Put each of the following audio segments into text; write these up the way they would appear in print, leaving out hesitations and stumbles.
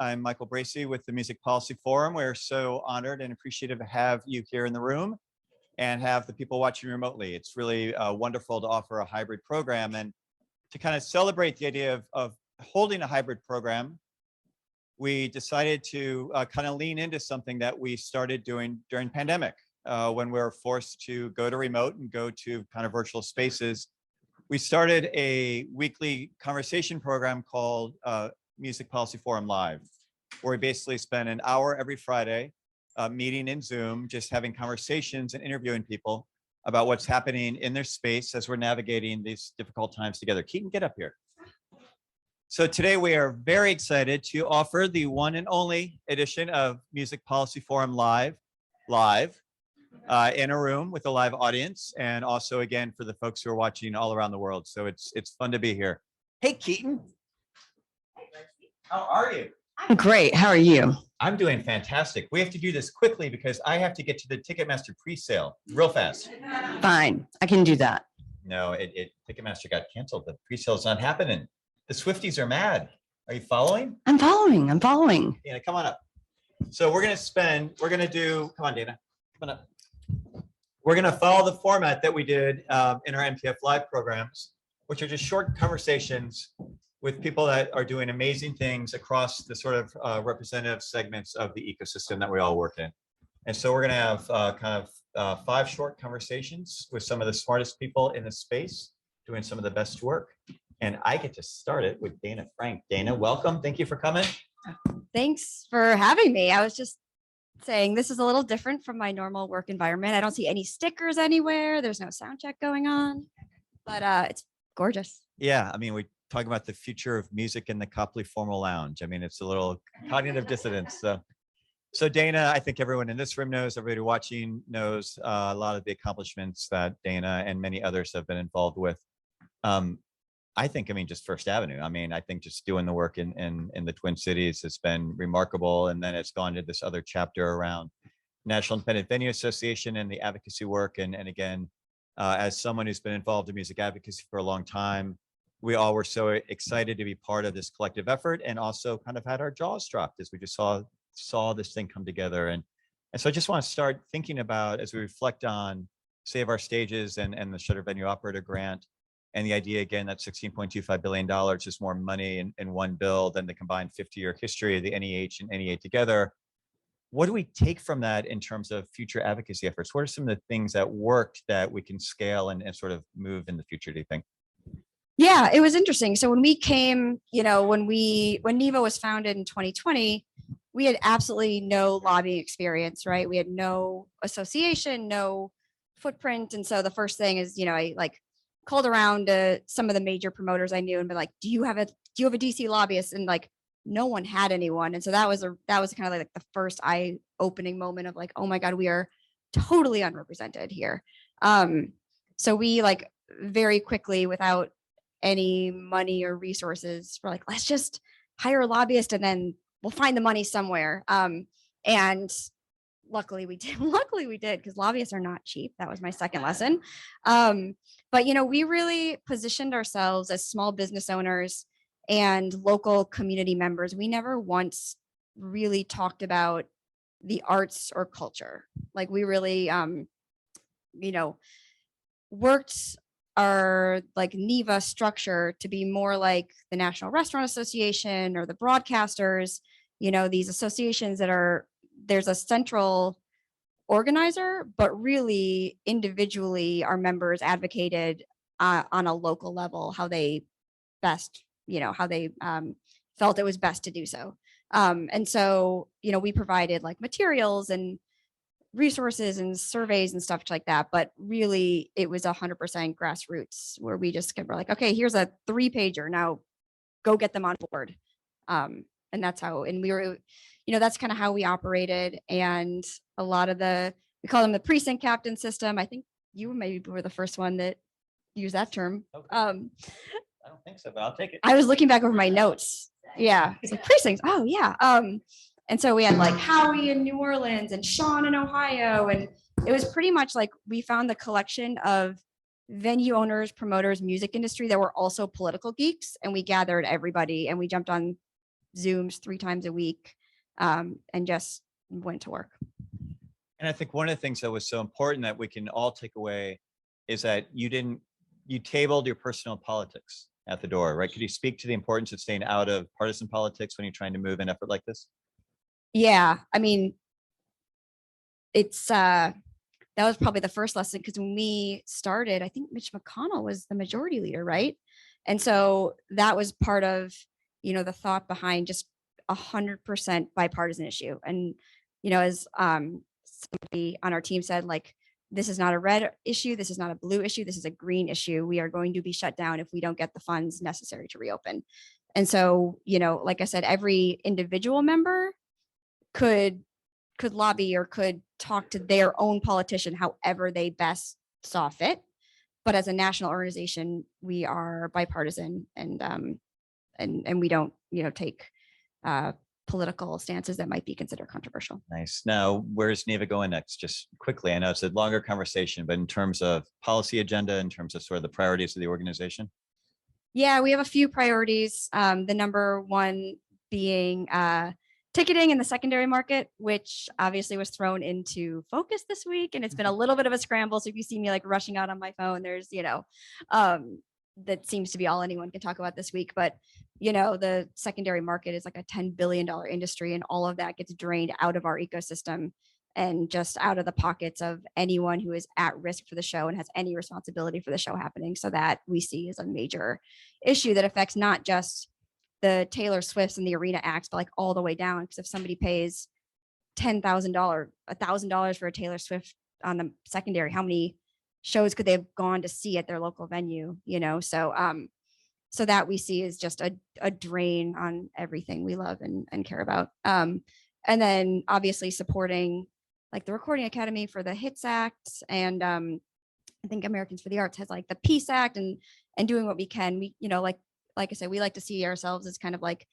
I'm Michael Bracy with the Music Policy Forum. We're so honored and appreciative to have you here in the room and have the people watching remotely. It's really wonderful to offer a hybrid program, and to kind of celebrate the idea of holding a hybrid program, we decided to kind of lean into something that we started doing during pandemic when we were forced to go to remote and go to kind of virtual spaces. We started a weekly conversation program called Music Policy Forum Live, where we basically spend an hour every Friday meeting in Zoom, just having conversations and interviewing people about what's happening in their space as we're navigating these difficult times together. Keaton, get up here. So today we are very excited to offer the one and only edition of Music Policy Forum Live in a room with a live audience, and also again for the folks who are watching all around the world. So it's fun to be here. Hey, Keaton. How are you? I'm great. How are you? I'm doing fantastic. We have to do this quickly because I have to get to the Ticketmaster pre-sale real fast. Fine, I can do that. No, Ticketmaster got canceled. The pre-sale's not happening. The Swifties are mad. Are you following? I'm following. Dana, come on up. So come on, Dana, come on up. We're gonna follow the format that we did in our MPF Live programs, which are just short conversations with people that are doing amazing things across the sort of representative segments of the ecosystem that we all work in. And so we're gonna have 5 short conversations with some of the smartest people in the space doing some of the best work. And I get to start it with Dana Frank. Dana, welcome. Thank you for coming. Thanks for having me. I was just saying this is a little different from my normal work environment. I don't see any stickers anywhere. There's no sound check going on, but it's gorgeous. Yeah, I mean, we talk about the future of music in the Copley Formal Lounge. I mean, it's a little cognitive dissonance. So Dana, I think everyone in this room knows, everybody watching knows a lot of the accomplishments that Dana and many others have been involved with. I mean, just First Avenue. I mean, I think just doing the work in the Twin Cities has been remarkable. And then it's gone to this other chapter around National Independent Venue Association and the advocacy work. And again, as someone who's been involved in music advocacy for a long time, we all were so excited to be part of this collective effort, and also kind of had our jaws dropped as we just saw this thing come together. And so I just want to start thinking about, as we reflect on Save Our Stages and the Shutter Venue Operator Grant, and the idea again that $16.25 billion is more money in one bill than the combined 50-year history of the NEH and NEA together. What do we take from that in terms of future advocacy efforts? What are some of the things that worked that we can scale and sort of move in the future, do you think? Yeah, it was interesting. So when we came, when NEVA was founded in 2020, we had absolutely no lobbying experience, right? We had no association, no footprint. And so the first thing is, I called around to some of the major promoters I knew and been like, do you have a DC lobbyist? And no one had anyone. And so that was kind of like the first eye-opening moment of oh my God, we are totally unrepresented here. So we very quickly, without any money or resources, we're let's just hire a lobbyist and then we'll find the money somewhere. And luckily we did because lobbyists are not cheap. That was my second lesson. But we really positioned ourselves as small business owners and local community members. We never once really talked about the arts or culture. We really, worked our NEVA structure to be more like the National Restaurant Association or the broadcasters, these associations there's a central organizer, but really individually our members advocated on a local level how they best, felt it was best to do so. And so, we provided materials and resources and surveys and stuff like that, but really it was 100% grassroots, where we just were okay, here's a 3-pager, now go get them on board. And that's how, and we were, that's kind of how we operated. And a lot of we call them the precinct captain system. I think you maybe were the first one that used that term. Okay. I don't think so, but I'll take it. I was looking back over my notes. Yeah, it's precincts. Oh yeah. And so we had Howie in New Orleans and Sean in Ohio. And it was pretty much we found the collection of venue owners, promoters, music industry that were also political geeks. And we gathered everybody and we jumped on Zooms 3 times a week, and just went to work. And I think one of the things that was so important that we can all take away is that you tabled your personal politics at the door, right? Could you speak to the importance of staying out of partisan politics when you're trying to move an effort like this? Yeah, I mean, it's that was probably the first lesson, because when we started, I think Mitch McConnell was the majority leader, right? And so that was part of, the thought behind just 100% bipartisan issue. And, as somebody on our team said, like, this is not a red issue, this is not a blue issue, this is a green issue. We are going to be shut down if we don't get the funds necessary to reopen. And so, like I said, every individual member could lobby or could talk to their own politician however they best saw fit. But as a national organization, we are bipartisan, and we don't, take political stances that might be considered controversial. Nice. Now, where's NEVA going next? Just quickly, I know it's a longer conversation, but in terms of policy agenda, in terms of sort of the priorities of the organization? Yeah, we have a few priorities. The number one being ticketing in the secondary market, which obviously was thrown into focus this week. And it's been a little bit of a scramble. So if you see me like rushing out on my phone, there's, that seems to be all anyone can talk about this week. But, the secondary market is like a $10 billion industry, and all of that gets drained out of our ecosystem and just out of the pockets of anyone who is at risk for the show and has any responsibility for the show happening. So that we see as a major issue that affects not just the Taylor Swifts and the arena acts, but like all the way down. Because if somebody pays $10,000, $1,000 for a Taylor Swift on the secondary, how many shows could they have gone to see at their local venue? So that we see is just a drain on everything we love and care about. And then obviously supporting like the Recording Academy for the HITS Act, and I think Americans for the Arts has like the Peace Act, and doing what we can. We, like I said, we like to see ourselves as kind of like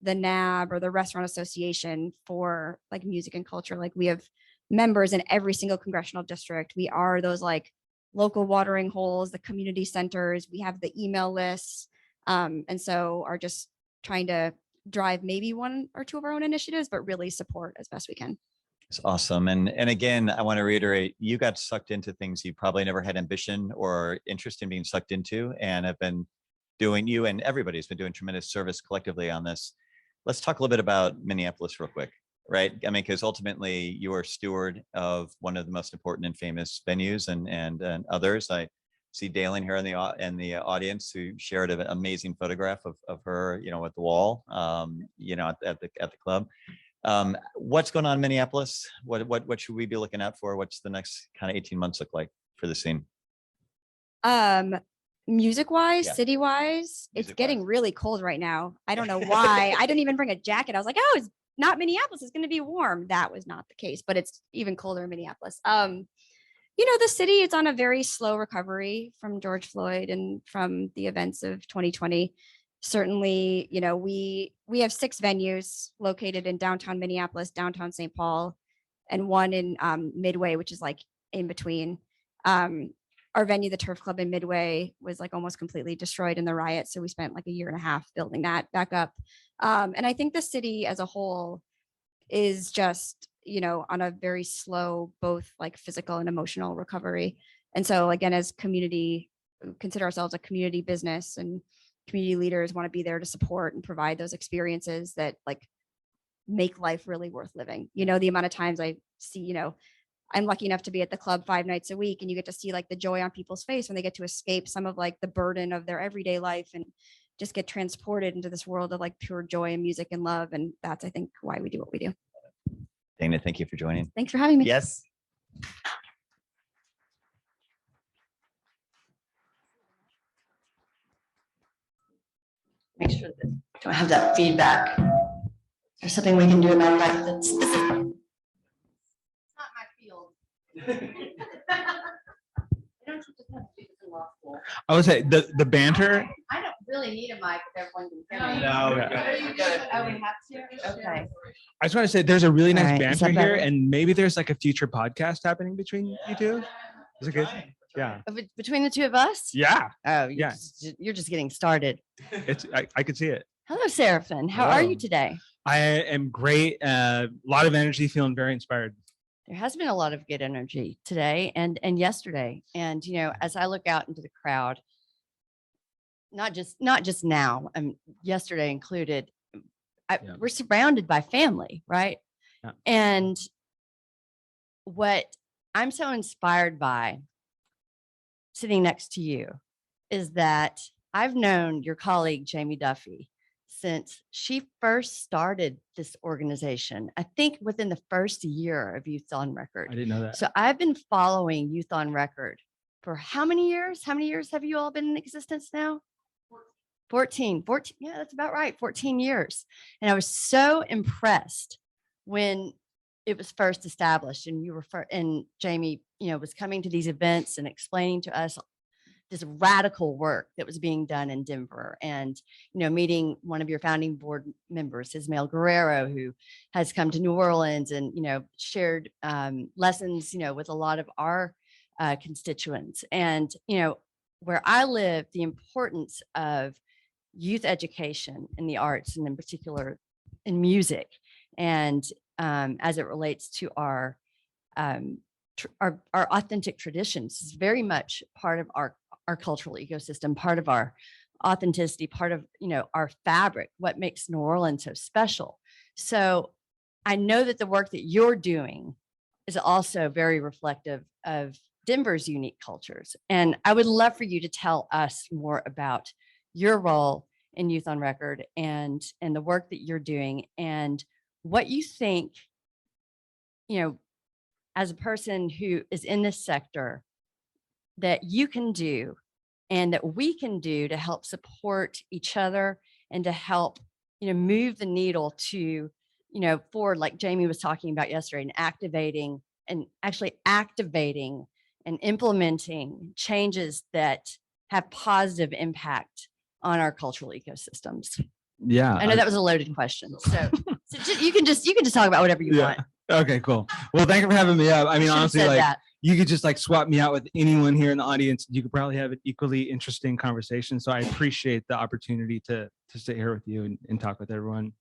the NAB or the Restaurant Association for like music and culture. Like we have members in every single congressional district. We are those like local watering holes, the community centers. We have the email lists. And so are just trying to drive maybe one or two of our own initiatives, but really support as best we can. It's awesome. And again, I want to reiterate, you got sucked into things you probably never had ambition or interest in being sucked into, and have been doing, you and everybody's been doing tremendous service collectively on this. Let's talk a little bit about Minneapolis real quick, right? I mean, because ultimately you are steward of one of the most important and famous venues, and others. I see Dalen here in the audience, who shared an amazing photograph of her, at the wall, at the club. What's going on in Minneapolis? What should we be looking out for? What's the next kind of 18 months look like for the scene? Music wise, Yeah. city wise, it's Music-wise. getting really cold right now. I don't know why. I didn't even bring a jacket. I was like, oh, it's not Minneapolis, it's going to be warm. That was not the case, but it's even colder in Minneapolis. The city is on a very slow recovery from George Floyd and from the events of 2020. Certainly, we have 6 venues located in downtown Minneapolis, downtown St. Paul, and one in Midway, which is like in between. Our venue, the Turf Club in Midway, was like almost completely destroyed in the riot. So we spent like a year and a half building that back up. And I think the city as a whole is just, on a very slow, both like physical and emotional recovery. And so again, as community, consider ourselves a community business, and community leaders want to be there to support and provide those experiences that like make life really worth living. The amount of times I see, I'm lucky enough to be at the club 5 nights a week, and you get to see like the joy on people's face when they get to escape some of like the burden of their everyday life and just get transported into this world of like pure joy and music and love. And that's, I think, why we do what we do. Dana, thank you for joining. Thanks for having me. Yes. Make sure that don't have that feedback. There's something we can do about that. This is Not my field. I would say the banter. I don't really need a mic if everyone can hear me. No, we Oh, we have to? Okay. I just want to say there's a really nice All right, is banter that here, better? and maybe there's like a future podcast happening between you two. Is it good? Yeah. between the two of us. Yeah. Oh, Yeah. you're just getting started. I could see it. Hello, Seraphin. How are you Hello. today? I am great. A lot of energy, feeling very inspired. There has been a lot of good energy today and yesterday. And as I look out into the crowd, not just now, yesterday included, Yeah. we're surrounded by family, right? Yeah. And what I'm so inspired by sitting next to you is that I've known your colleague, Jamie Duffy, since she first started this organization, I think within the first year of Youth on Record. I didn't know that. So I've been following Youth on Record for how many years? How many years have you all been in existence now? 14. Yeah, that's about right. 14 years. And I was so impressed when it was first established and and Jamie, was coming to these events and explaining to us this radical work that was being done in Denver, and meeting one of your founding board members, Ismael Guerrero, who has come to New Orleans and shared lessons with a lot of our constituents. And where I live, the importance of youth education in the arts, and in particular in music, and as it relates to our authentic traditions, is very much part of our cultural ecosystem, part of our authenticity, part of our fabric, what makes New Orleans so special. So I know that the work that you're doing is also very reflective of Denver's unique cultures. And I would love for you to tell us more about your role in Youth on Record and the work that you're doing, and what you think, as a person who is in this sector, that you can do and that we can do to help support each other and to help, move the needle to, forward, like Jamie was talking about yesterday, and actually activating and implementing changes that have positive impact on our cultural ecosystems. Yeah. I know that was a loaded question. So you can just talk about whatever you want. Okay, cool. Well, thank you for having me up. I mean, Should've honestly, said like that. you could just like swap me out with anyone here in the audience. You could probably have an equally interesting conversation. So I appreciate the opportunity to sit here with you and talk with everyone.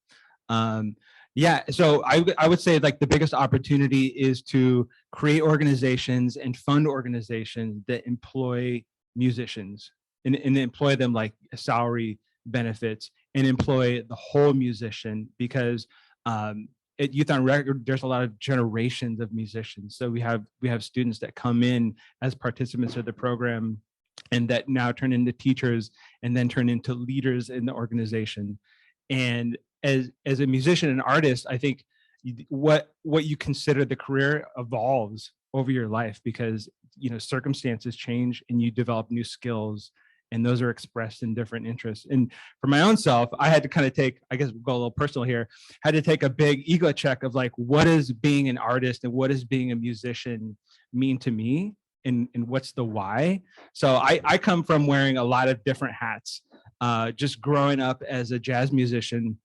Yeah, so I would say like the biggest opportunity is to create organizations and fund organizations that employ musicians and employ them like salary benefits, and employ the whole musician, because at Youth on Record, there's a lot of generations of musicians. So we have students that come in as participants of the program, and that now turn into teachers, and then turn into leaders in the organization. And as a musician and artist, I think what you consider the career evolves over your life, because circumstances change and you develop new skills, and those are expressed in different interests. And for my own self, I had to kind of take, I guess we'll go a little personal here, had to take a big ego check of like, what does being an artist and what does being a musician mean to me? And what's the why? So I come from wearing a lot of different hats. Just growing up as a jazz musician,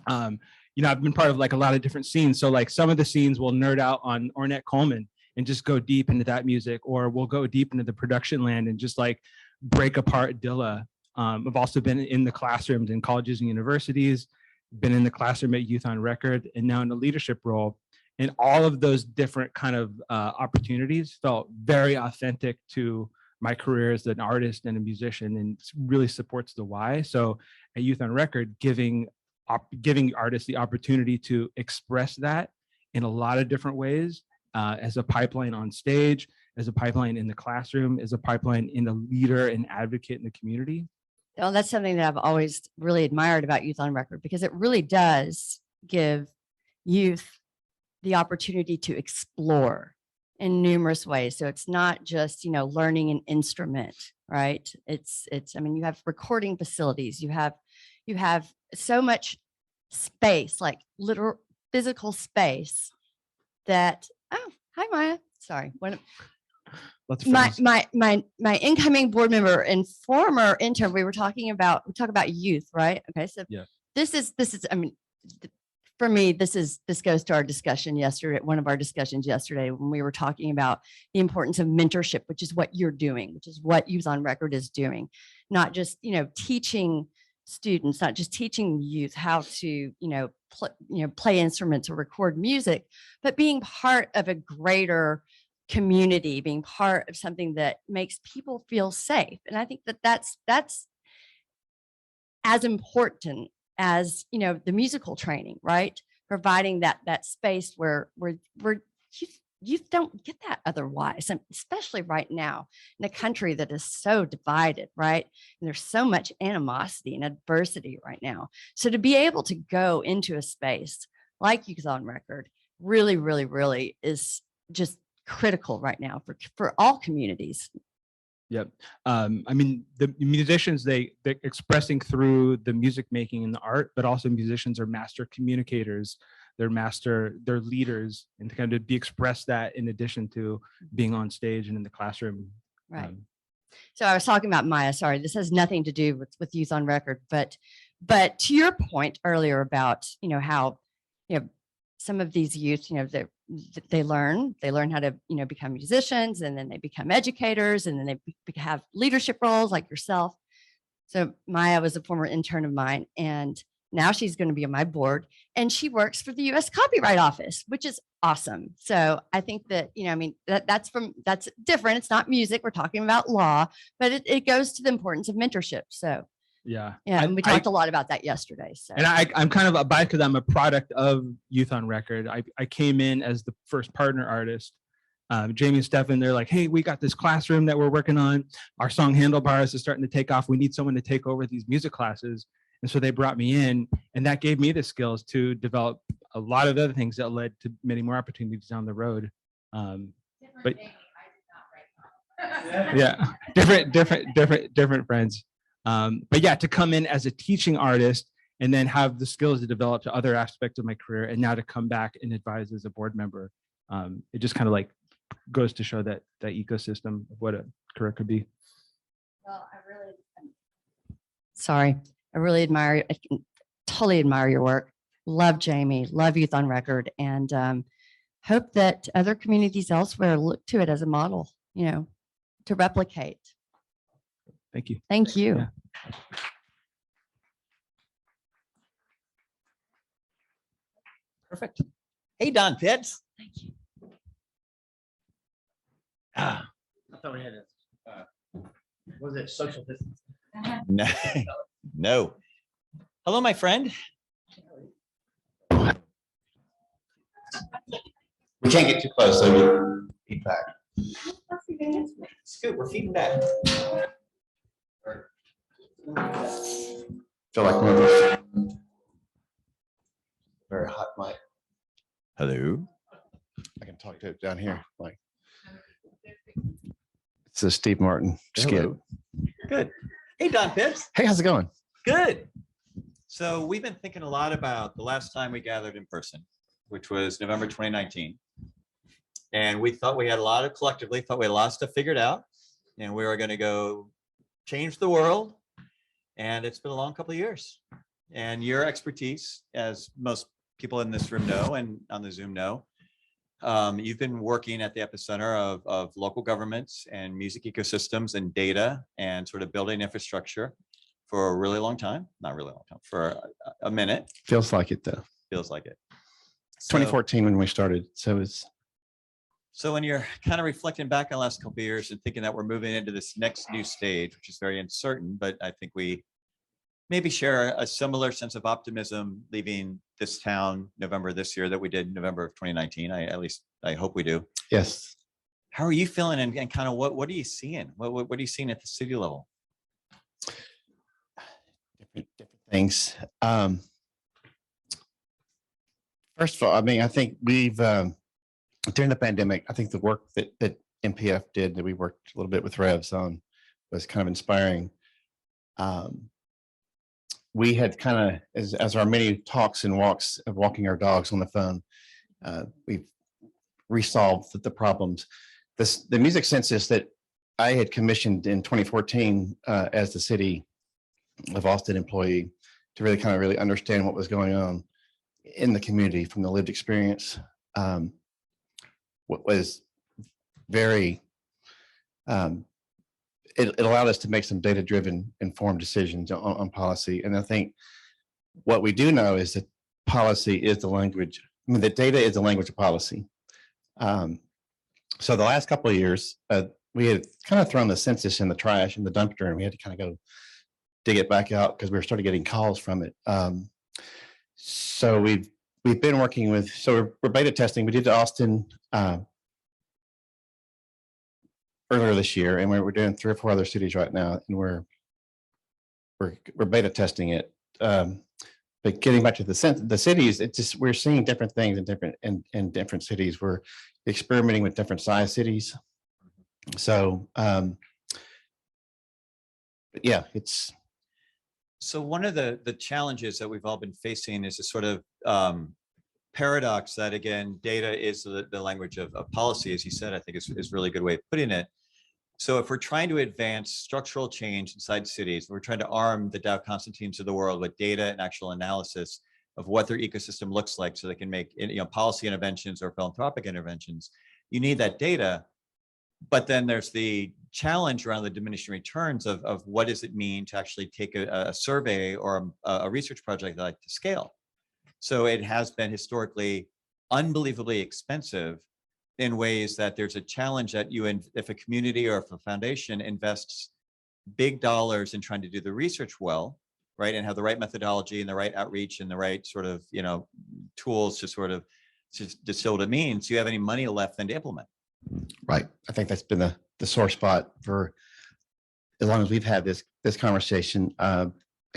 I've been part of like a lot of different scenes. So like some of the scenes will nerd out on Ornette Coleman and just go deep into that music, or we'll go deep into the production land and just like break apart Dilla. I've also been in the classrooms in colleges and universities, been in the classroom at Youth on Record, and now in a leadership role. And all of those different kind of opportunities felt very authentic to my career as an artist and a musician, and really supports the why. So at Youth on Record, giving artists the opportunity to express that in a lot of different ways, as a pipeline on stage, as a pipeline in the classroom, as a pipeline in a leader and advocate in the community. Well, that's something that I've always really admired about Youth on Record, because it really does give youth the opportunity to explore in numerous ways. So it's not just, learning an instrument, right? It's, I mean, you have recording facilities, you have so much space, like literal physical space that, oh, hi, Maya. Sorry. My incoming board member and former intern, we talk about youth, right? Okay. So yeah, this is, I mean, for me, this goes to our discussion yesterday, one of our discussions yesterday, when we were talking about the importance of mentorship, which is what you're doing, which is what Youth on Record is doing. Not just, teaching students, not just teaching youth how to, play instruments or record music, but being part of a greater community, being part of something that makes people feel safe. And I think that that's as important as, the musical training, right? Providing that space where youth don't get that otherwise, and especially right now in a country that is so divided, right? And there's so much animosity and adversity right now. So to be able to go into a space like Youth on Record really, really, really is just critical right now for all communities. Yep. I mean, the musicians, they're expressing through the music making and the art, but also musicians are master communicators. They're leaders, and to kind of be express that in addition to being on stage and in the classroom. Right. So I was talking about Maya. Sorry, this has nothing to do with Youth on Record, but to your point earlier about, how, some of these youth, they learn how to, become musicians, and then they become educators, and then they have leadership roles like yourself. So Maya was a former intern of mine, and now she's going to be on my board, and she works for the U.S. Copyright Office, which is awesome. So I think that, that's different. It's not music. We're talking about law, but it goes to the importance of mentorship. So yeah, and we talked a lot about that yesterday. So. And I'm kind of biased because I'm a product of Youth on Record. I came in as the first partner artist. Jamie and Stefan, they're like, hey, we got this classroom that we're working on. Our song Handlebars is starting to take off. We need someone to take over these music classes. And so they brought me in, and that gave me the skills to develop a lot of other things that led to many more opportunities down the road. But yeah, different friends. But yeah, to come in as a teaching artist and then have the skills to develop to other aspects of my career, and now to come back and advise as a board member, it just kind of like goes to show that ecosystem of what a career could be. Well, I really totally admire your work. Love Jamie, love Youth on Record, and hope that other communities elsewhere look to it as a model, to replicate. Thank you. Thank you. Yeah. Perfect. Hey, Don Pitts. Thank you. I thought we had was it social distance? No. No. Hello, my friend. We can't get too close, so you feedback. Scoot, we're feeding back. Feel like one of those very hot mic. Hello. I can talk to it down here. Like it's a Steve Martin skit. Hello. Good. Hey, Don Pitts. Hey, how's it going? Good. So we've been thinking a lot about the last time we gathered in person, which was November 2019. And we thought we had collectively thought we had a lot of stuff figured out, and we were going to go change the world. And it's been a long couple of years. And your expertise, as most people in this room know and on the Zoom know, you've been working at the epicenter of local governments and music ecosystems and data and sort of building infrastructure for a really long time. Not really long time, for a minute. Feels like it though. Feels like it. 2014 when we started. So when you're kind of reflecting back on the last couple of years and thinking that we're moving into this next new stage, which is very uncertain, but I think we maybe share a similar sense of optimism leaving this town November this year that we did November of 2019. I hope we do. Yes. How are you feeling, and kind of what are you seeing? What are you seeing at the city level? Different things. First of all, I mean, I think we've during the pandemic, I think the work that MPF did, that we worked a little bit with Revs on, was kind of inspiring. We had kind of, as our many talks and walks of walking our dogs on the phone, we've resolved the problems. The music census that I had commissioned in 2014 as the city of Austin employee to really understand what was going on in the community from the lived experience. What was very it allowed us to make some data-driven, informed decisions on policy. And I think what we do know is that policy is the language. I mean, the data is the language of policy. So the last couple of years, we had kind of thrown the census in the trash in the dumpster, and we had to kind of go dig it back out because we were starting getting calls from it. So we've been working with, so we're beta testing. We did Austin earlier this year, and we're doing 3 or 4 other cities right now, and we're beta testing it. But getting back to the cities, it's just we're seeing different things in different cities. We're experimenting with different size cities. So, but yeah, it's. So one of the challenges that we've all been facing is a sort of paradox that, again, data is the language of policy, as you said. I think is a really good way of putting it. So if we're trying to advance structural change inside cities, we're trying to arm the Dow Constantines of the world with data and actual analysis of what their ecosystem looks like so they can make policy interventions or philanthropic interventions. You need that data. But then there's the challenge around the diminishing returns of what does it mean to actually take a survey or a research project like to scale. So it has been historically unbelievably expensive in ways that there's a challenge that if a community or if a foundation invests big dollars in trying to do the research well, right, and have the right methodology and the right outreach and the right sort of tools to sort of to distill what it means, do you have any money left then to implement? Right. I think that's been the sore spot for as long as we've had this conversation, and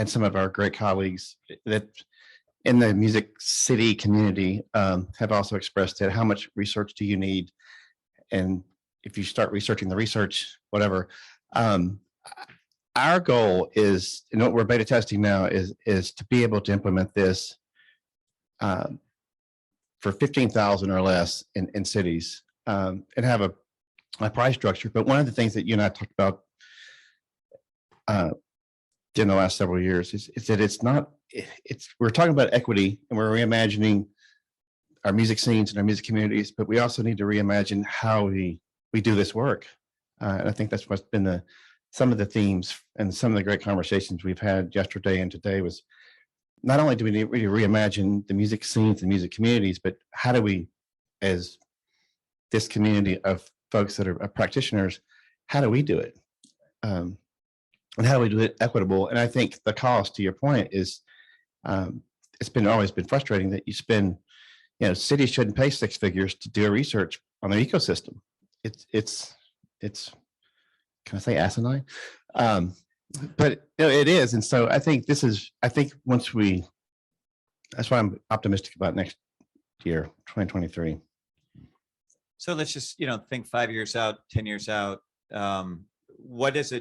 some of our great colleagues that in the Music City community have also expressed it. How much research do you need? And if you start researching the research, whatever. Our goal is, what we're beta testing now is to be able to implement this for 15,000 or less in cities. And have a price structure. But one of the things that you and I talked about in the last several years is that we're talking about equity, and we're reimagining our music scenes and our music communities, but we also need to reimagine how we do this work. And I think that's what's been some of the themes and some of the great conversations we've had yesterday and today was not only do we need to reimagine the music scenes and music communities, but how do we, as this community of folks that are practitioners, how do we do it? And how do we do it equitable? And I think the cost, to your point, is it's always been frustrating that you spend, cities shouldn't pay 6 figures to do a research on their ecosystem. It's can I say asinine? But it is. And so I think that's why I'm optimistic about next year, 2023. So let's just, think 5 years out, 10 years out. What does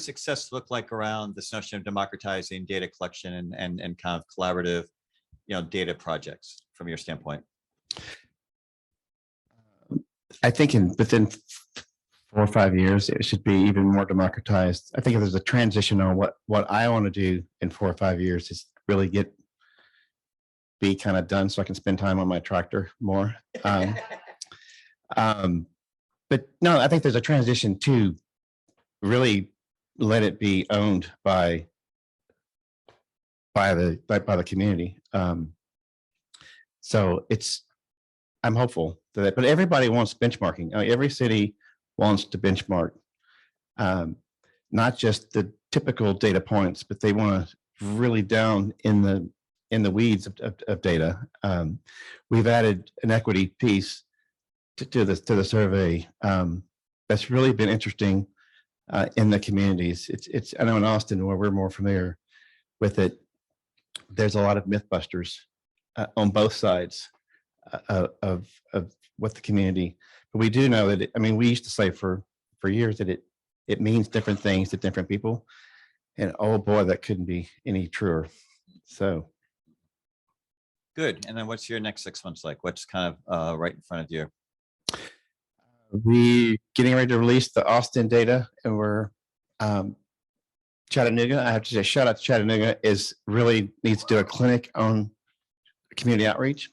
success look like around this notion of democratizing data collection and kind of collaborative, data projects from your standpoint? I think within 4 or 5 years, it should be even more democratized. I think if there's a transition on what I want to do in 4 or 5 years is really be kind of done so I can spend time on my tractor more. But no, I think there's a transition to really let it be owned by the community. So I'm hopeful that, but everybody wants benchmarking. Every city wants to benchmark, not just the typical data points, but they want to really down in the weeds of data. We've added an equity piece to the survey that's really been interesting in the communities. It's I know in Austin, where we're more familiar with it, there's a lot of mythbusters on both sides of what the community. But we do know that we used to say for years that it means different things to different people, and oh boy, that couldn't be any truer. So good. And then what's your next 6 months like? What's kind of right in front of you? We getting ready to release the Austin data, and we're Chattanooga. I have to say, shout out to Chattanooga, really needs to do a clinic on community outreach.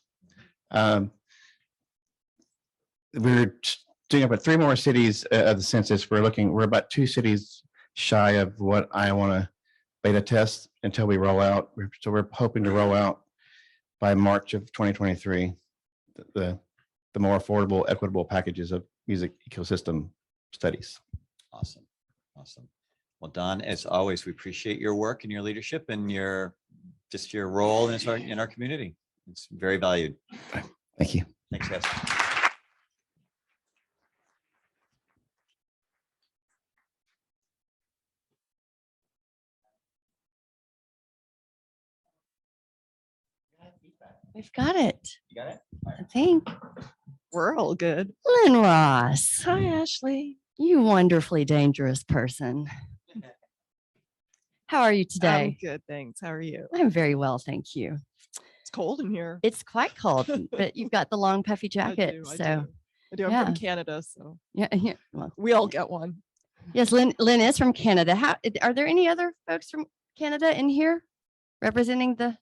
We're doing up at 3 more cities of the census. We're about 2 cities shy of what I want to beta test until we roll out. So we're hoping to roll out by March of 2023, the more affordable, equitable packages of music ecosystem studies. Awesome. Awesome. Well, Don, as always, we appreciate your work and your leadership and your role in our community. It's very valued. Thank you. Thanks, guys. We've got it. You got it? I think. We're all good. Lynn Ross, Hi, Ashley. you wonderfully dangerous person. How are you I'm today? good, thanks. How are you? I'm very well, thank you. It's cold in here. It's quite cold, but you've got the long puffy I jacket. do, I So do. I do. I'm yeah. from Canada, so yeah, well, we all get one. yes, Lynn is from Canada. How are there any other folks from Canada in here representing the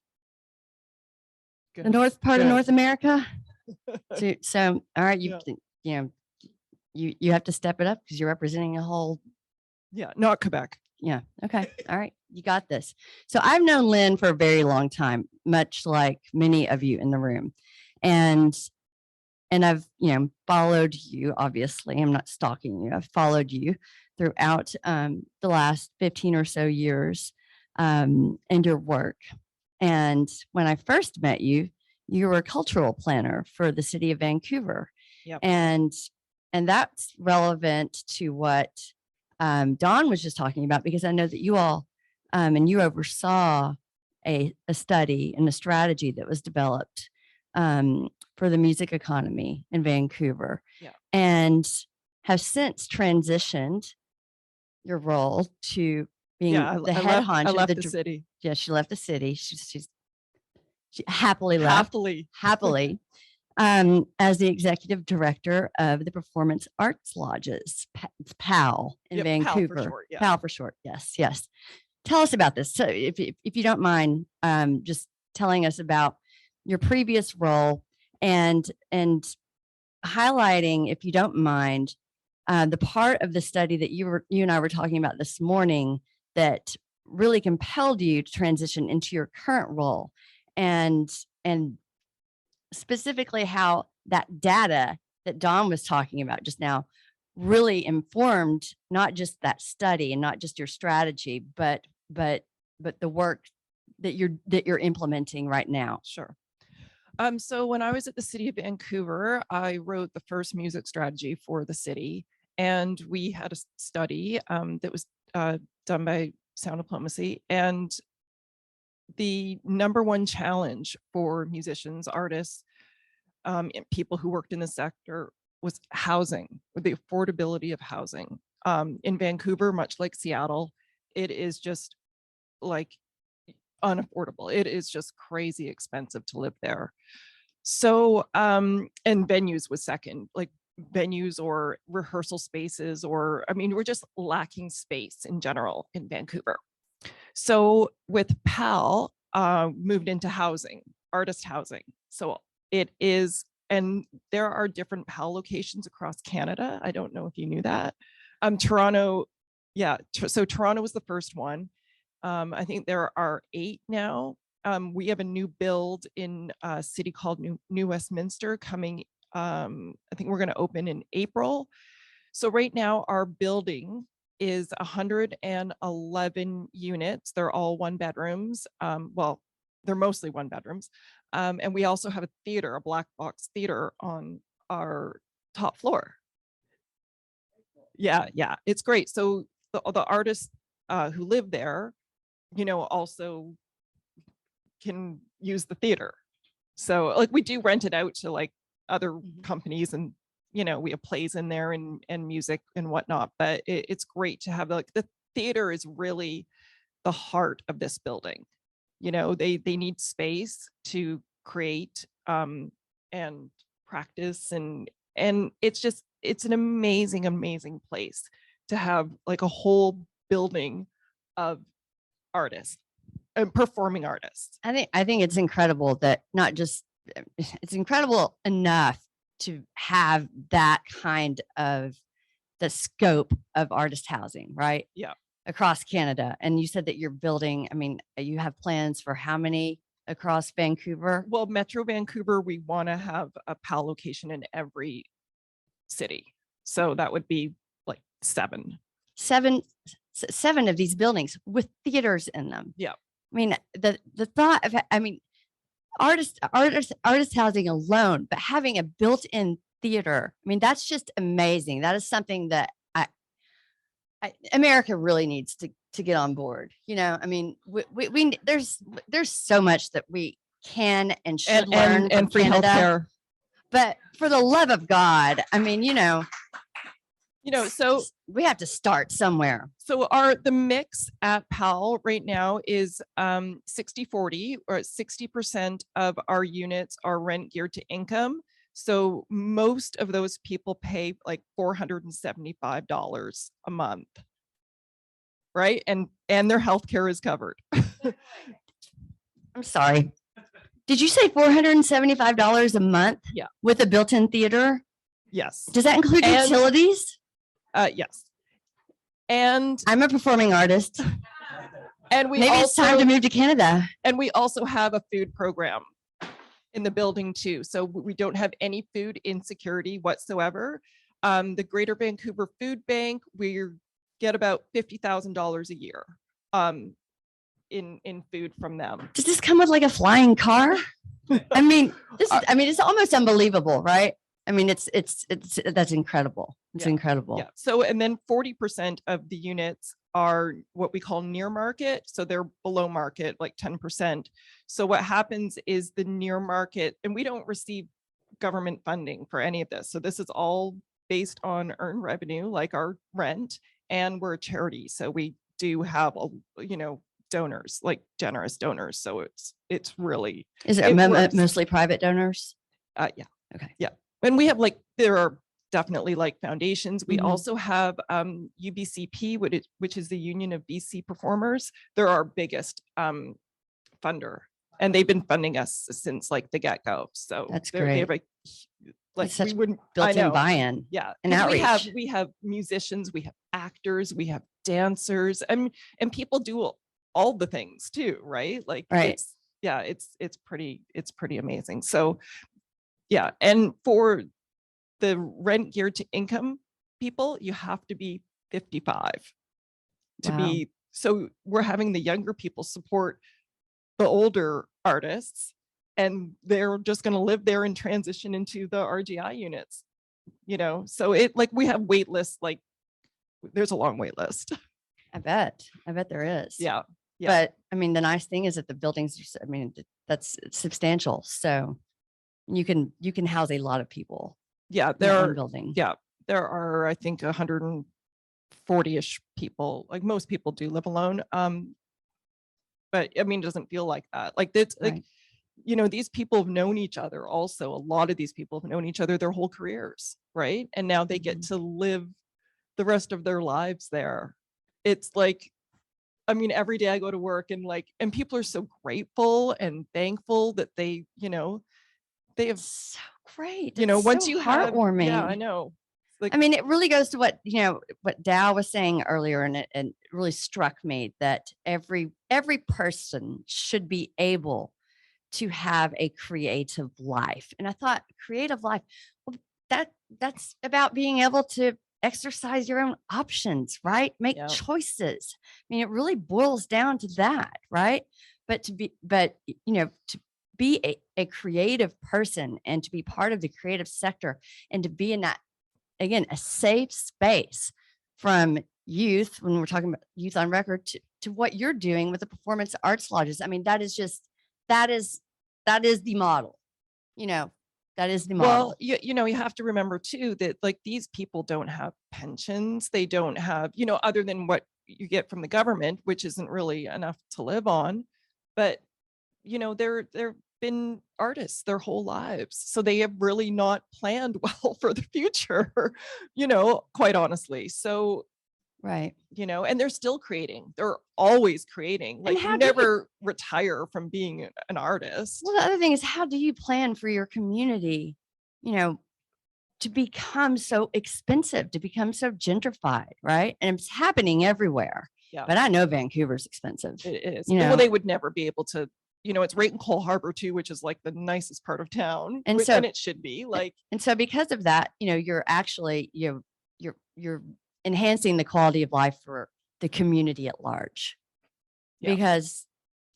Good. north part of Good. North America? So all right, Yeah. you have to step it up because you're representing a whole. Yeah, not Quebec. Yeah. Okay. All right. You got this. So I've known Lynn for a very long time, much like many of you in the room. And I've, followed you, obviously. I'm not stalking you. I've followed you throughout the last 15 or so years and your work. And when I first met you, you were a cultural planner for the city of Vancouver. Yep. And that's relevant to what Dawn was just talking about, because I know that you all and you oversaw a study and a strategy that was developed for the music economy in Vancouver, and have since transitioned your role to being the head honcho. I left the dr- city. Yeah, she left the city. She happily left. Happily. As the executive director of the Performance Arts Lodges, it's PAL in Yep, PAL for Vancouver. short, yeah. PAL for short. Yes, yes. Tell us about this. So if you don't mind, just telling us about your previous role and highlighting, if you don't mind, the part of the study that you and I were talking about this morning that really compelled you to transition into your current role, and specifically how that data that Dawn was talking about just now really informed not just that study and not just your strategy, but the work that you're implementing right now. Sure. So when I was at the city of Vancouver, I wrote the first music strategy for the city, and we had a study that was done by Sound Diplomacy, and the number one challenge for musicians, artists, and people who worked in the sector was housing, or the affordability of housing. In Vancouver, much like Seattle, it is just like unaffordable. It is just crazy expensive to live there. So, and venues was second, like venues or rehearsal spaces, or, I mean, we're just lacking space in general in Vancouver. So with PAL, moved into housing, artist housing. So it is, and there are different PAL locations across Canada. I don't know if you knew that. Toronto, yeah. So Toronto was the first one. I think there are 8 now. We have a new build in a city called New Westminster coming. I think we're going to open in April. So right now our building is 111 units. They're all 1 bedrooms. Well, they're mostly 1 bedrooms. And we also have a theater, a black box theater on our top floor. Yeah, it's great. So the artists who live there, also can use the theater. So like we do rent it out to like other companies, and we have plays in there and music and whatnot, but it's great to have, like, the theater is really the heart of this building. They need space to create and practice, and it's an amazing place to have, like, a whole building of artists and performing artists. I think it's incredible that it's incredible enough to have that kind of the scope of artist housing, right? Yeah. across Canada. And you said that you're building, I mean, you have plans for how many across Vancouver? Well, Metro Vancouver, we want to have a PAL location in every city. So that would be like 7. Seven of these buildings with theaters in them. Yeah. I mean, the thought of, I mean, artist housing alone, but having a built-in theater, I mean, that's just amazing. That is something that America really needs to get on board. You know, I mean, there's so much that we can and should learn from and free Canada, healthcare. but for the love of God, I mean, So we have to start somewhere. So the mix at PAL right now is 60-40, or 60% of our units are rent geared to income. So most of those people pay like $475 a month, right? And their healthcare is covered. I'm sorry. Did you say $475 a month? Yeah. With a built-in theater? Yes. Does that include And- utilities? Yes. And I'm a performing artist. we Maybe it's time to move to Canada. And we also have a food program in the building too. So we don't have any food insecurity whatsoever. The Greater Vancouver Food Bank, we get about $50,000 a year in food from them. Does this come with like a flying car? I mean, it's almost unbelievable, right? I mean, that's incredible. It's Yeah. incredible. Yeah. So, and then 40% of the units are what we call near market. So they're below market, like 10%. So what happens is the near market, and we don't receive government funding for any of this. So this is all based on earned revenue, like our rent, and we're a charity. So we do have, donors, like generous donors. So it's really, Is it It works. mostly private donors? yeah. Okay. Yeah. And we have there are definitely like foundations. We Mhm. also have UBCP, which is the Union of BC Performers. They're our biggest funder, and they've been funding us since like the get-go. So That's they great. have like such we wouldn't I Built-in know. buy-in. Yeah. and 'Cause outreach. we have musicians, we have actors, we have dancers, and people do all the things too, right? Like Right. it's pretty amazing. So yeah, and for the rent geared to income people, you have to be 55 to Wow. be. So we're having the younger people support the older artists, and they're just going to live there and transition into the RGI units. So we have wait lists, like there's a long wait list. I bet there is. Yeah. But I mean, the nice thing is that the buildings, that's substantial. So you can house a lot of people. Yeah. in There that one are, building. yeah, there are, I think 140-ish people, like most people do live alone. But I mean, it doesn't feel like that. Like it's Right. like, these people have known each other also. A lot of these people have known each other their whole careers, right? And now they get to live the rest of their lives there. It's like, I mean, every day I go to work and people are so grateful and thankful that they have, So great. once so you have, heartwarming. yeah, I know. Like, I mean, it really goes to what Dow was saying earlier, and it really struck me that every person should be able to have a creative life. And I thought, creative life, well, that's about being able to exercise your own options, right? Make Yeah. choices. I mean, it really boils down to that, right? But to be a creative person and to be part of the creative sector and to be in that, again, a safe space from youth, when we're talking about youth on record, to what you're doing with the performance arts lodges. I mean, that is the model, that is the model. well, you have to remember too that like these people don't have pensions. They don't have, other than what you get from the government, which isn't really enough to live on. But they've been artists their whole lives, so they have really not planned well for the future. Quite honestly. So Right. and they're still creating. They're always creating. And Like how you do you- never retire from being an artist. Well, the other thing is, how do you plan for your community, to become so expensive, to become so gentrified, right? And it's happening everywhere. Yeah. But I know Vancouver's expensive. It is. You Well, know. they would never be able to, it's right in Cole Harbor too, which is like the nicest part of town. And which- so- and it should be like, And so because of that, you're actually, you're enhancing the quality of life for the community at large. Yeah. Because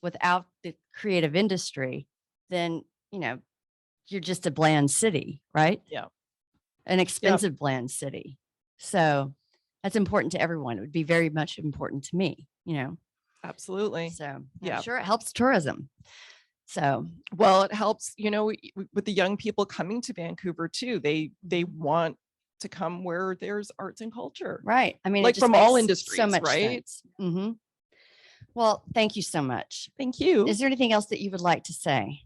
without the creative industry, then, you're just a bland city, right? Yeah. An expensive bland city. So that's important to everyone. It would be very much important to me, absolutely. So Yeah. I'm sure it helps tourism. So Well, it helps, with the young people coming to Vancouver too. They want to come where there's arts and culture. right. I mean, it Like just from all makes industries, so much right? sense. Mhm. Well, thank you so much. Thank you. Is there anything else that you would like to say?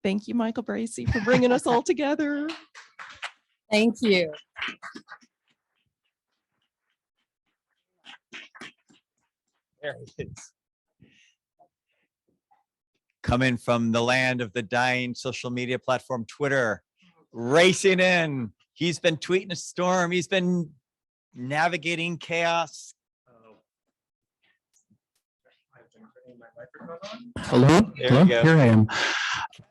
Thank you, Michael Bracy, for bringing us all together. Thank you. There it is. Coming from the land of the dying social media platform, Twitter, racing in. He's been tweeting a storm. He's been navigating chaos. Hello, There hello, we go. here I am.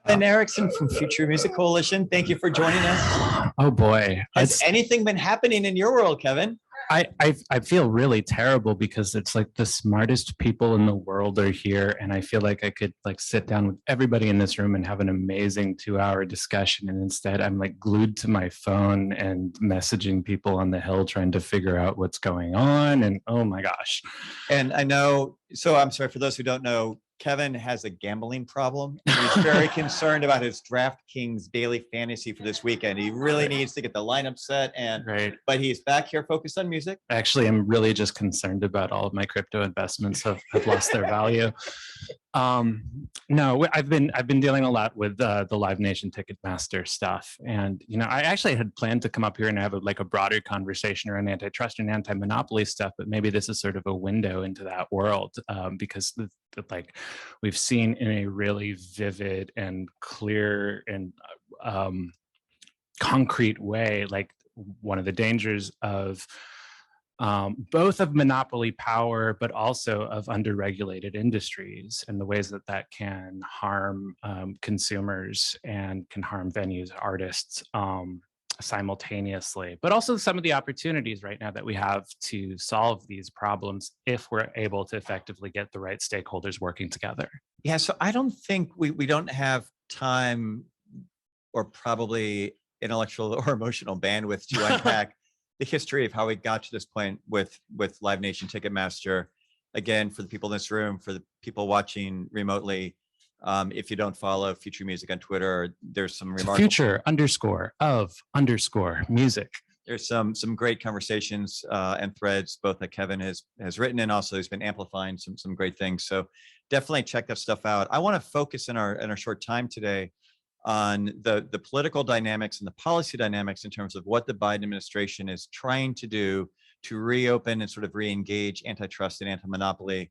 Ben Erickson from Future Music Coalition. Thank you for joining us. Oh boy. Has anything been happening in your world, Kevin? I feel really terrible because it's like the smartest people in the world are here, and I feel like I could like sit down with everybody in this room and have an amazing 2-hour discussion, and instead I'm like glued to my phone and messaging people on the Hill trying to figure out what's going on, and oh my gosh. And I know, so I'm sorry, for those who don't know, Kevin has a gambling problem. And he's very concerned about his DraftKings daily fantasy for this weekend. He really needs to get the lineup set, Right. but he's back here focused on music. Actually, I'm really just concerned about all of my crypto investments have lost their value. No, I've been dealing a lot with the Live Nation Ticketmaster stuff, and I actually had planned to come up here and have a broader conversation around antitrust and anti-monopoly stuff, but maybe this is sort of a window into that world because like we've seen in a really vivid and clear and concrete way, like one of the dangers of both of monopoly power, but also of underregulated industries and the ways that that can harm consumers and can harm venues, artists simultaneously, but also some of the opportunities right now that we have to solve these problems if we're able to effectively get the right stakeholders working together. Yeah, so I don't think we don't have time or probably intellectual or emotional bandwidth to unpack the history of how we got to this point with Live Nation Ticketmaster. Again, for the people in this room, for the people watching remotely, if you don't follow Future Music on Twitter, there's some remarkable Future_of_music. There's some great conversations and threads both that Kevin has written and also has been amplifying some great things. So definitely check that stuff out. I want to focus in our short time today on the political dynamics and the policy dynamics in terms of what the Biden administration is trying to do to reopen and sort of re-engage antitrust and anti-monopoly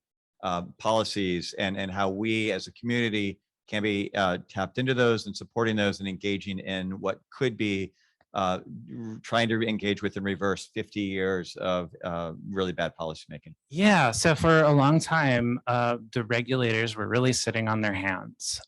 policies, and how we as a community can be tapped into those and supporting those and engaging in what could be trying to engage with and reverse 50 years of really bad policymaking. Yeah, so for a long time, the regulators were really sitting on their hands.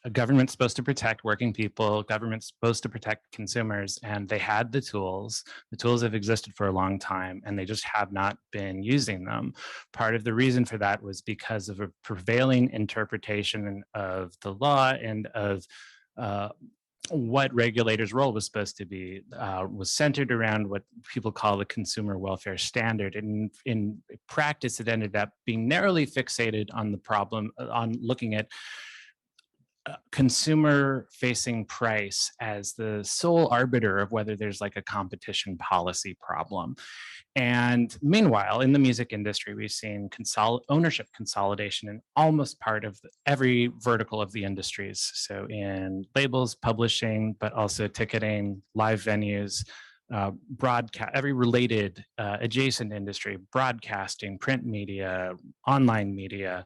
A government's supposed to protect working people, government's supposed to protect consumers, and they had the tools. The tools have existed for a long time, and they just have not been using them. Part of the reason for that was because of a prevailing interpretation of the law and of what regulators' role was supposed to be, was centered around what people call the consumer welfare standard. And in practice, it ended up being narrowly fixated on the problem, on looking at consumer facing price as the sole arbiter of whether there's like a competition policy problem. And meanwhile, in the music industry, we've seen ownership consolidation in almost part of every vertical of the industries. So in labels, publishing, but also ticketing, live venues, broadcast, every related adjacent industry, broadcasting, print media, online media.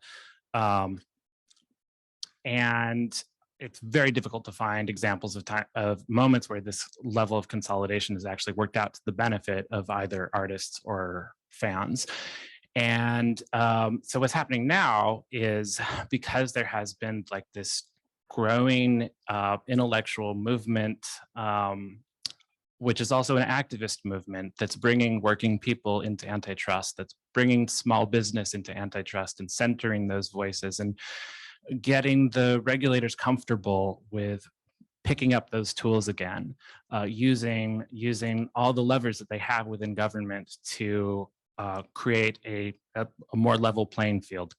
And it's very difficult to find examples of moments where this level of consolidation has actually worked out to the benefit of either artists or fans. And so what's happening now is because there has been like this growing intellectual movement, which is also an activist movement that's bringing working people into antitrust, that's bringing small business into antitrust and centering those voices and getting the regulators comfortable with picking up those tools again, using all the levers that they have within government to create a more level playing field,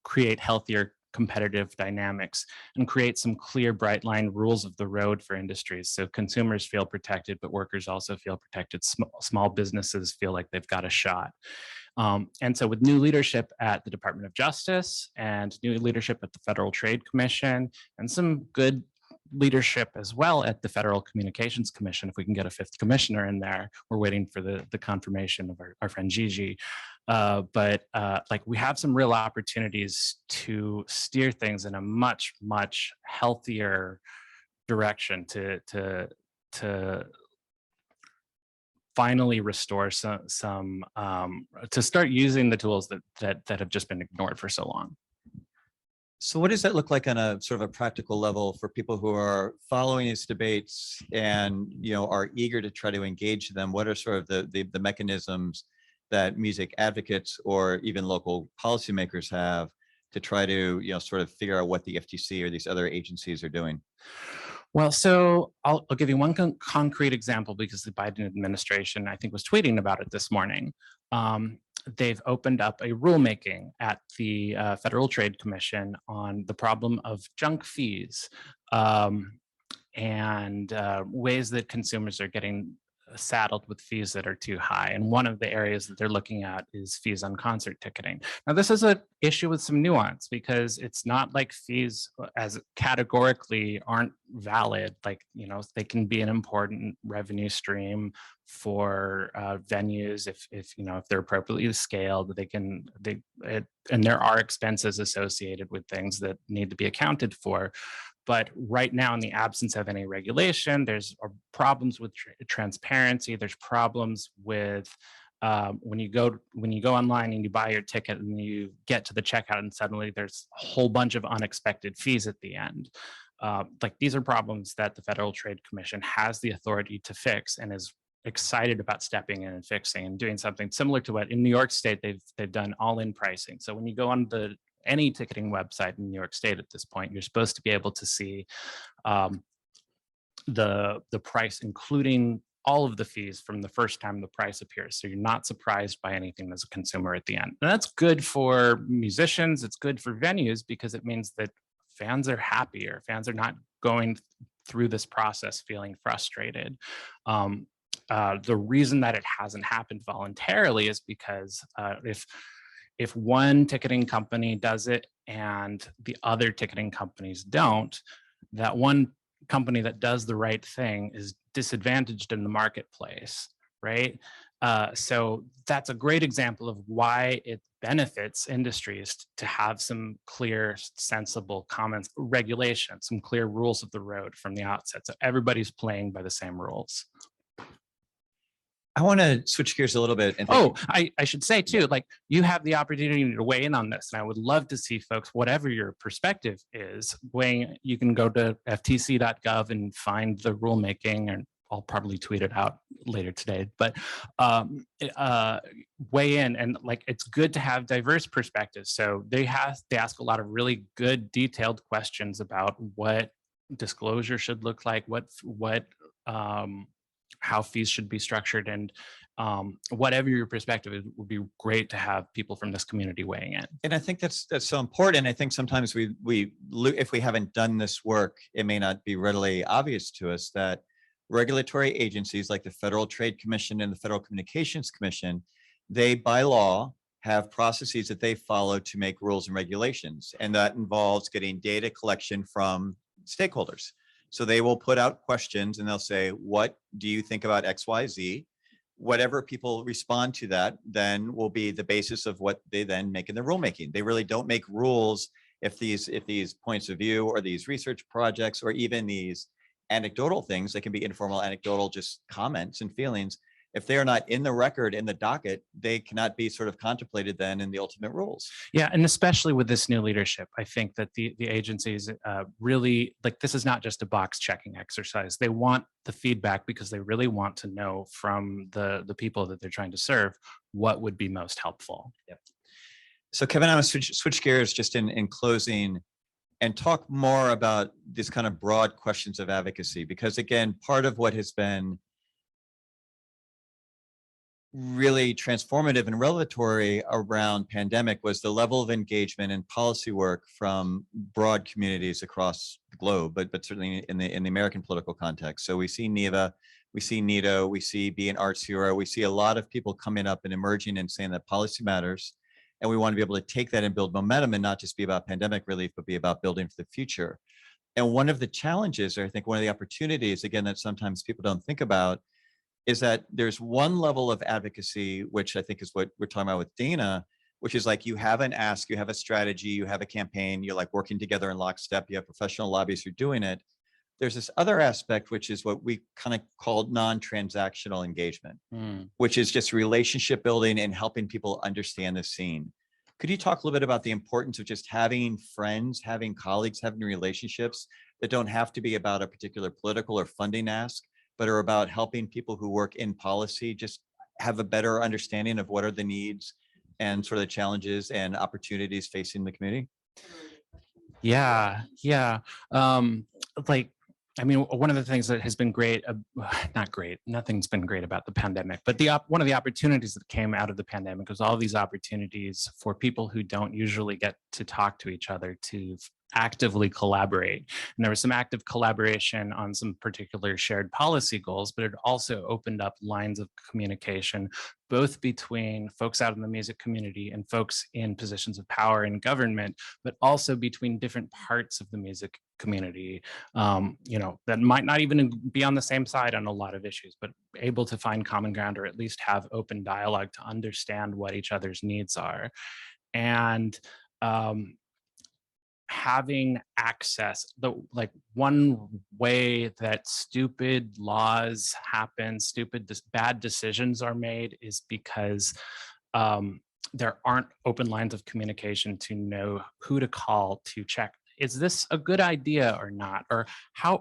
create healthier competitive dynamics, and create some clear, bright line rules of the road for industries. So consumers feel protected, but workers also feel protected. Small businesses feel like they've got a shot. And so with new leadership at the Department of Justice and new leadership at the Federal Trade Commission and some good leadership as well at the Federal Communications Commission, if we can get a fifth commissioner in there, we're waiting for the confirmation of our friend Gigi. But like we have some real opportunities to steer things in a much, much healthier direction to finally restore some to start using the tools that have just been ignored for so long. So what does that look like on a sort of a practical level for people who are following these debates and, you know, are eager to try to engage them? What are sort of the mechanisms that music advocates or even local policymakers have to try to, you know, sort of figure out what the FTC or these other agencies are doing? Well, so I'll give you one concrete example because the Biden administration, I think, was tweeting about it this morning. They've opened up a rulemaking at the Federal Trade Commission on the problem of junk fees and ways that consumers are getting saddled with fees that are too high. And one of the areas that they're looking at is fees on concert ticketing. Now, this is an issue with some nuance because it's not like fees as categorically aren't valid. Like, you know, they can be an important revenue stream for venues if you know, if they're appropriately scaled, and there are expenses associated with things that need to be accounted for. But right now, in the absence of any regulation, there's problems with transparency. There's problems with when you go online and you buy your ticket and you get to the checkout and suddenly there's a whole bunch of unexpected fees at the end. Like these are problems that the Federal Trade Commission has the authority to fix and is excited about stepping in and fixing and doing something similar to what in New York State they've done all-in pricing. So when you go on any ticketing website in New York State at this point, you're supposed to be able to see the price, including all of the fees from the first time the price appears. So you're not surprised by anything as a consumer at the end. And that's good for musicians. It's good for venues because it means that fans are happier. Fans are not going through this process feeling frustrated. The reason that it hasn't happened voluntarily is because if one ticketing company does it and the other ticketing companies don't, that one company that does the right thing is disadvantaged in the marketplace, right? So that's a great example of why it benefits industries to have some clear, sensible comments, regulations, some clear rules of the road from the outset. So everybody's playing by the same rules. I want to switch gears a little bit. And I should say too, like you have the opportunity to weigh in on this. And I would love to see folks, whatever your perspective is, you can go to ftc.gov and find the rulemaking, and I'll probably tweet it out later today, but weigh in. And like, it's good to have diverse perspectives. So they ask a lot of really good detailed questions about what disclosure should look like, how fees should be structured, and whatever your perspective, it would be great to have people from this community weighing in. And I think that's so important. I think sometimes if we haven't done this work, it may not be readily obvious to us that regulatory agencies like the Federal Trade Commission and the Federal Communications Commission, they by law have processes that they follow to make rules and regulations. And that involves getting data collection from stakeholders. So they will put out questions and they'll say, what do you think about X, Y, Z? Whatever people respond to that then will be the basis of what they then make in the rulemaking. They really don't make rules if these points of view or these research projects or even these anecdotal things, they can be informal, anecdotal, just comments and feelings. if they are not in the record, in the docket, they cannot be sort of contemplated then in the ultimate rules. Yeah, and especially with this new leadership, I think that the agencies really, like, this is not just a box checking exercise. They want the feedback because they really want to know from the people that they're trying to serve what would be most helpful. Yep. So Kevin, I want to switch gears just in closing and talk more about these kind of broad questions of advocacy, because again, part of what has been really transformative and revelatory around pandemic was the level of engagement and policy work from broad communities across the globe, but certainly in the American political context. So we see NEVA, we see NITO, we see Be an Arts Hero, we see a lot of people coming up and emerging and saying that policy matters. And we want to be able to take that and build momentum and not just be about pandemic relief, but be about building for the future. And one of the challenges, or I think one of the opportunities, again, that sometimes people don't think about, is that there's one level of advocacy, which I think is what we're talking about with Dana, which is like you have an ask, you have a strategy, you have a campaign, you're like working together in lockstep, you have professional lobbyists, you're doing it. There's this other aspect, which is what we kind of called non-transactional engagement, which is just relationship building and helping people understand the scene. Could you talk a little bit about the importance of just having friends, having colleagues, having relationships that don't have to be about a particular political or funding ask, but are about helping people who work in policy just have a better understanding of what are the needs and sort of the challenges and opportunities facing the community? Yeah. Like, I mean, one of the things that has been great, not great, nothing's been great about the pandemic, but one of the opportunities that came out of the pandemic was all these opportunities for people who don't usually get to talk to each other to actively collaborate. And there was some active collaboration on some particular shared policy goals, but it also opened up lines of communication, both between folks out in the music community and folks in positions of power in government, but also between different parts of the music community, that might not even be on the same side on a lot of issues, but able to find common ground or at least have open dialogue to understand what each other's needs are. And having access, one way that stupid laws happen, bad decisions are made is because there aren't open lines of communication to know who to call to check, is this a good idea or not? Or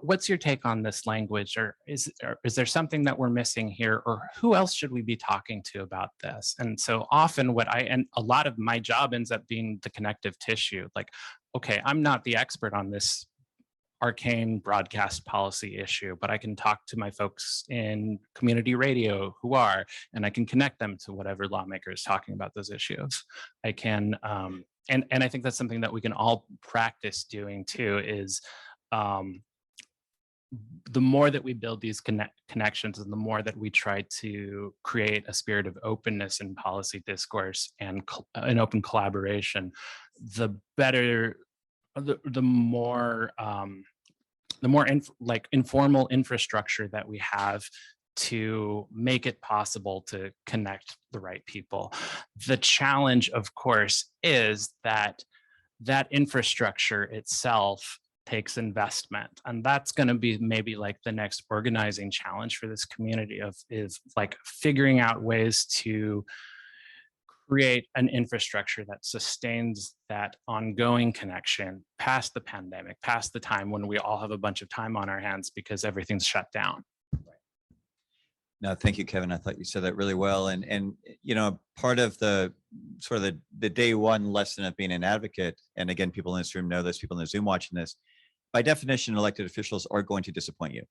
what's your take on this language? Or is there something that we're missing here? Or who else should we be talking to about this? And so often and a lot of my job ends up being the connective tissue. Like, okay, I'm not the expert on this arcane broadcast policy issue, but I can talk to my folks in community radio who are, and I can connect them to whatever lawmaker is talking about those issues. I can, and I think that's something that we can all practice doing too, is the more that we build these connections and the more that we try to create a spirit of openness in policy discourse and an open collaboration, the better, the more informal infrastructure that we have to make it possible to connect the right people. The challenge, of course, is that infrastructure itself takes investment, and that's going to be maybe like the next organizing challenge for this community is like figuring out ways to create an infrastructure that sustains that ongoing connection past the pandemic, past the time when we all have a bunch of time on our hands because everything's shut down. No, thank you, Kevin. I thought you said that really well. And part of the sort of the day one lesson of being an advocate, and again, people in this room know this, people in the Zoom watching this, by definition, elected officials are going to disappoint you.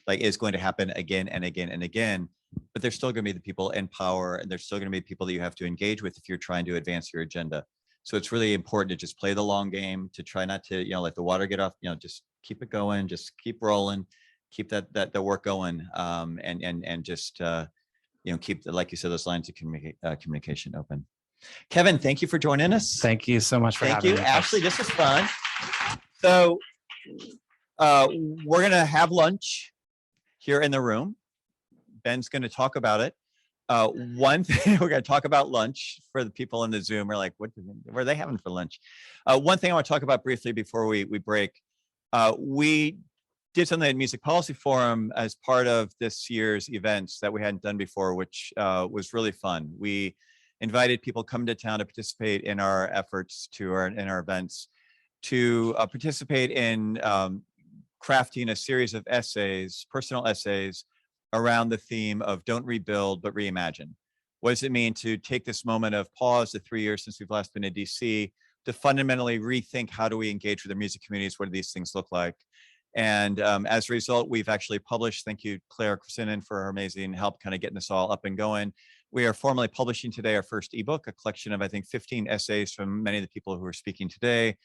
Like, it's going to happen again and again and again, but there's still going to be the people in power, and there's still going to be people that you have to engage with if you're trying to advance your agenda. So it's really important to just play the long game, to try not to, let the water get off, just keep it going, just keep rolling, keep the work going, and just, keep, like you said, those lines of communication open. Kevin, thank you for joining us. Thank you so much for having me. Ashlye, this was fun. So we're going to have lunch here in the room. Ben's going to talk about it. One thing, we're going to talk about lunch for the people in the Zoom. We're like, what are they having for lunch? One thing I want to talk about briefly before we break. We did something at Music Policy Forum as part of this year's events that we hadn't done before, which was really fun. We invited people come to town to participate in our efforts in our events to participate in crafting a series of essays, personal essays around the theme of don't rebuild, but reimagine. What does it mean to take this moment of pause, the 3 years since we've last been in DC, to fundamentally rethink how do we engage with the music communities? What do these things look like? And as a result, we've actually published, thank you, Claire Krasinen, for her amazing help kind of getting this all up and going. We are formally publishing today our first ebook, a collection of, I think, 15 essays from many of the people who are speaking today.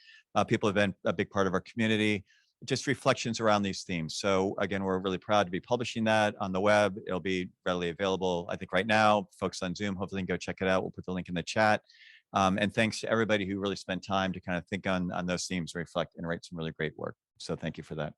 People have been a big part of our community, just reflections around these themes. So again, we're really proud to be publishing that on the web. It'll be readily available, I think, right now. Folks on Zoom, hopefully, can go check it out. We'll put the link in the chat. And thanks to everybody who really spent time to kind of think on those themes, reflect, and write some really great work. So thank you for that.